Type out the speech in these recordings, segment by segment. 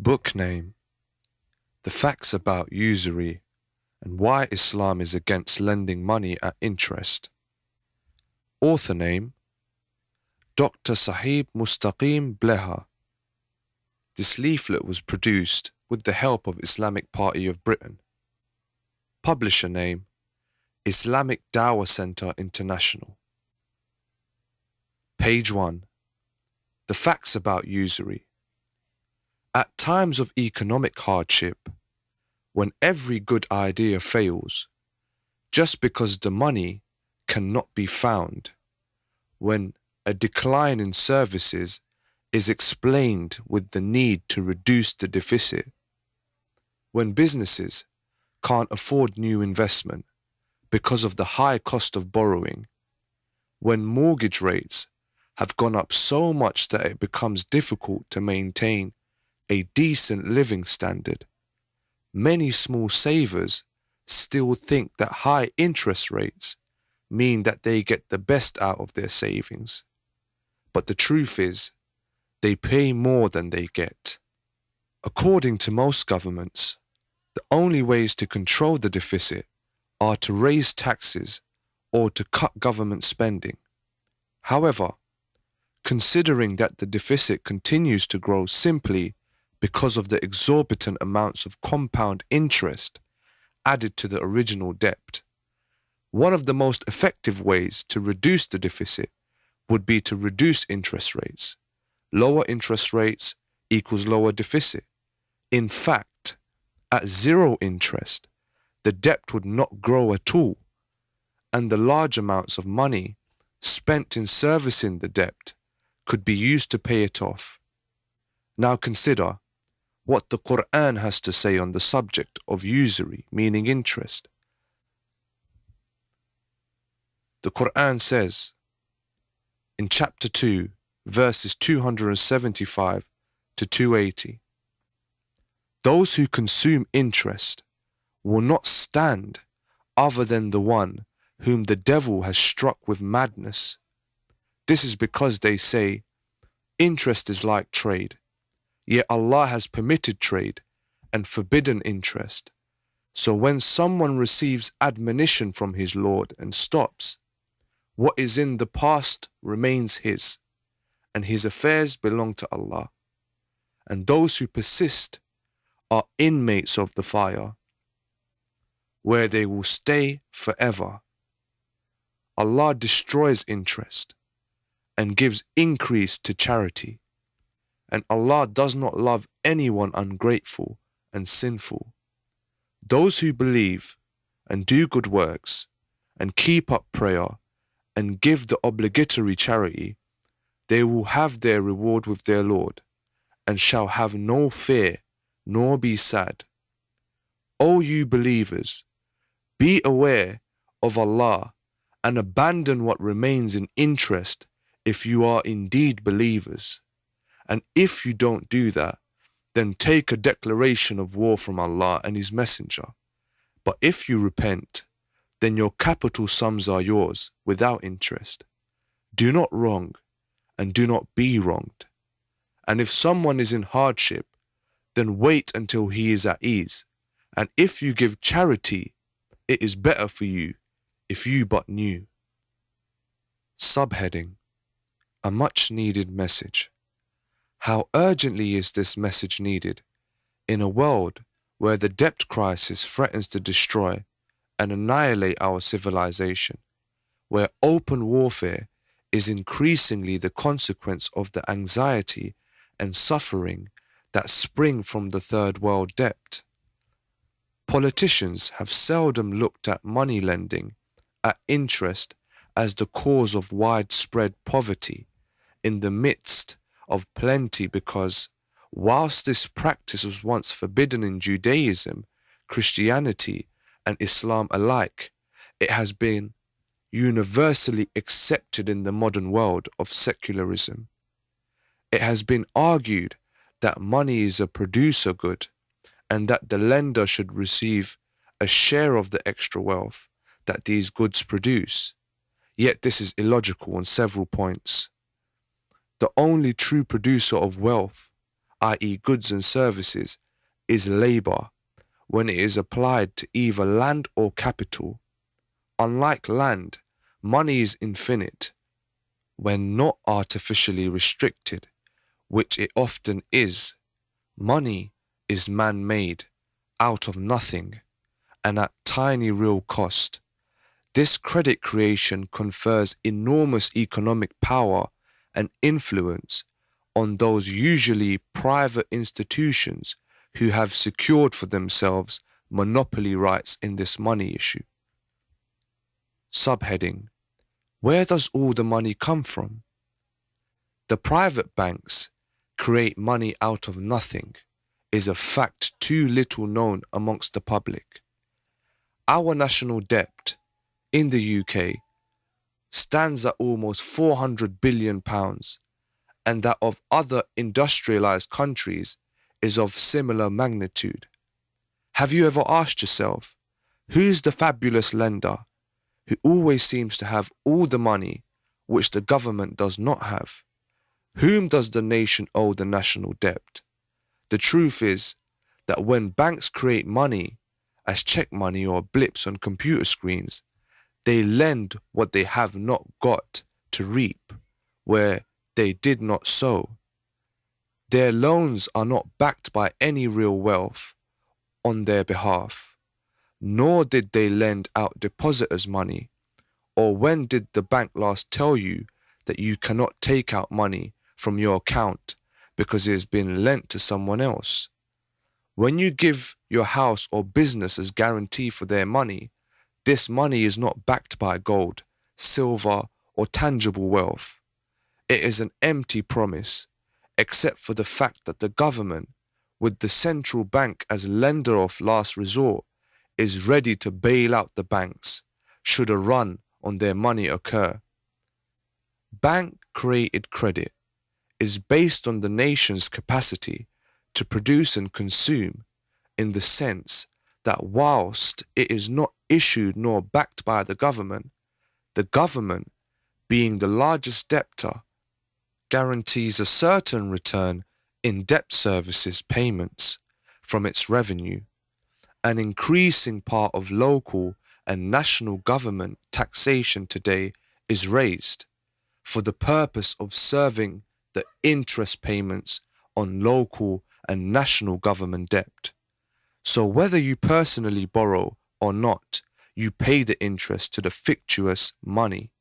Book name: The Facts About Usury and Why Islam is Against Lending Money at Interest. Author name: Dr. Sahib Mustaqim Bleher. This leaflet was produced with the help of Islamic Party of Britain. Publisher name: Islamic Dawah Center International. Page 1. The Facts About Usury. At times of economic hardship, when every good idea fails, just because the money cannot be found, when a decline in services is explained with the need to reduce the deficit, when businesses can't afford new investment because of the high cost of borrowing, when mortgage rates have gone up so much that it becomes difficult to maintain a decent living standard, many small savers still think that high interest rates mean that they get the best out of their savings. But the truth is, they pay more than they get. According to most governments, the only ways to control the deficit are to raise taxes or to cut government spending. However, considering that the deficit continues to grow simply because of the exorbitant amounts of compound interest added to the original debt, one of the most effective ways to reduce the deficit would be to reduce interest rates. Lower interest rates equals lower deficit. In fact, at zero interest, the debt would not grow at all, and the large amounts of money spent in servicing the debt could be used to pay it off. Now consider what the Quran has to say on the subject of usury, meaning interest. The Quran says in chapter 2, verses 275 to 280, "Those who consume interest will not stand other than the one whom the devil has struck with madness. This is because they say, interest is like trade. Yet Allah has permitted trade and forbidden interest. So when someone receives admonition from his Lord and stops, what is in the past remains his, and his affairs belong to Allah. And those who persist are inmates of the fire, where they will stay forever. Allah destroys interest and gives increase to charity. And Allah does not love anyone ungrateful and sinful. Those who believe and do good works and keep up prayer and give the obligatory charity, they will have their reward with their Lord and shall have no fear nor be sad. O you believers, be aware of Allah and abandon what remains in interest if you are indeed believers. And if you don't do that, then take a declaration of war from Allah and His Messenger. But if you repent, then your capital sums are yours without interest. Do not wrong, and do not be wronged. And if someone is in hardship, then wait until he is at ease. And if you give charity, it is better for you if you but knew." Subheading: A much needed message. How urgently is this message needed in a world where the debt crisis threatens to destroy and annihilate our civilization, where open warfare is increasingly the consequence of the anxiety and suffering that spring from the third world debt. Politicians have seldom looked at money lending at interest as the cause of widespread poverty in the midst of plenty, because whilst this practice was once forbidden in Judaism, Christianity and Islam alike, it has been universally accepted in the modern world of secularism. It has been argued that money is a producer good and that the lender should receive a share of the extra wealth that these goods produce. Yet this is illogical on several points. The only true producer of wealth, i.e. goods and services, is labor when it is applied to either land or capital. Unlike land, money is infinite when not artificially restricted, which it often is. Money is man-made, out of nothing, and at tiny real cost. This credit creation confers enormous economic power and influence on those usually private institutions who have secured for themselves monopoly rights in this money issue. Subheading: where does all the money come from? The private banks create money out of nothing is a fact too little known amongst the public. Our national debt in the UK stands at almost £400 billion, and that of other industrialized countries is of similar magnitude. Have you ever asked yourself, who's the fabulous lender who always seems to have all the money which the government does not have? Whom does the nation owe the national debt? The truth is that when banks create money as check money or blips on computer screens, they lend what they have not got to reap where they did not sow. Their loans are not backed by any real wealth on their behalf, nor did they lend out depositors' money, or when did the bank last tell you that you cannot take out money from your account because it has been lent to someone else? When you give your house or business as guarantee for their money, this money is not backed by gold, silver, or tangible wealth. It is an empty promise, except for the fact that the government, with the central bank as lender of last resort, is ready to bail out the banks should a run on their money occur. Bank-created credit is based on the nation's capacity to produce and consume, in the sense that whilst it is not issued nor backed by the government, being the largest debtor, guarantees a certain return in debt services payments from its revenue. An increasing part of local and national government taxation today is raised for the purpose of serving the interest payments on local and national government debt. So whether you personally borrow or not, you pay the interest to the fictitious money.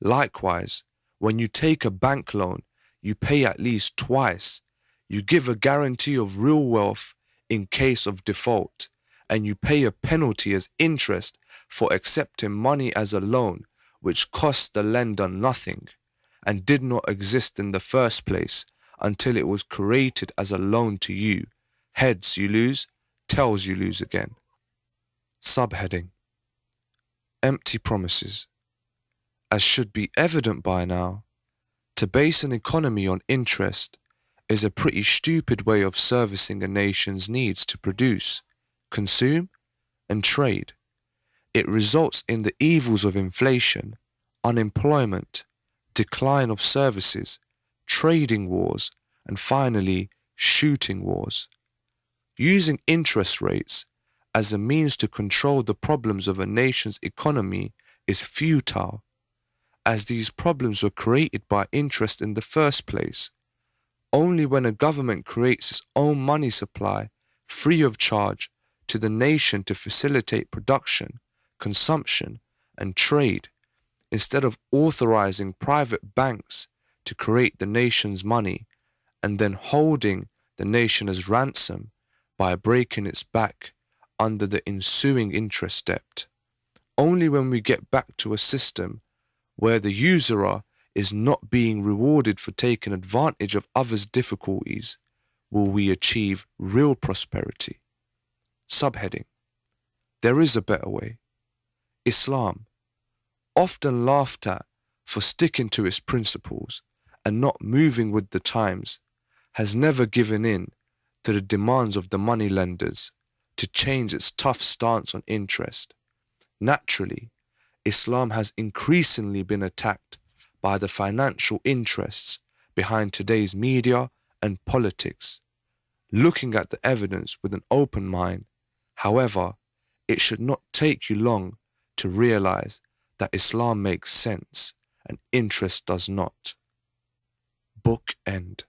Likewise, when you take a bank loan, you pay at least twice. You give a guarantee of real wealth in case of default, and you pay a penalty as interest for accepting money as a loan which costs the lender nothing and did not exist in the first place until it was created as a loan to you. Heads you lose, tails you lose again. Subheading: empty promises. As should be evident by now, to base an economy on interest is a pretty stupid way of servicing a nation's needs to produce, consume, and trade. It results in the evils of inflation, unemployment, decline of services, trading wars, and finally, shooting wars. Using interest rates as a means to control the problems of a nation's economy is futile, as these problems were created by interest in the first place. Only when a government creates its own money supply free of charge to the nation to facilitate production, consumption, and trade, instead of authorizing private banks to create the nation's money and then holding the nation as ransom by breaking its back under the ensuing interest debt. Only when we get back to a system where the usurer is not being rewarded for taking advantage of others' difficulties will we achieve real prosperity. Subheading: there is a better way. Islam, often laughed at for sticking to its principles and not moving with the times, has never given in to the demands of the money lenders to change its tough stance on interest. Naturally, Islam has increasingly been attacked by the financial interests behind today's media and politics. looking at the evidence with an open mind. However, it should not take you long to realize that Islam makes sense and interest does not. Book end.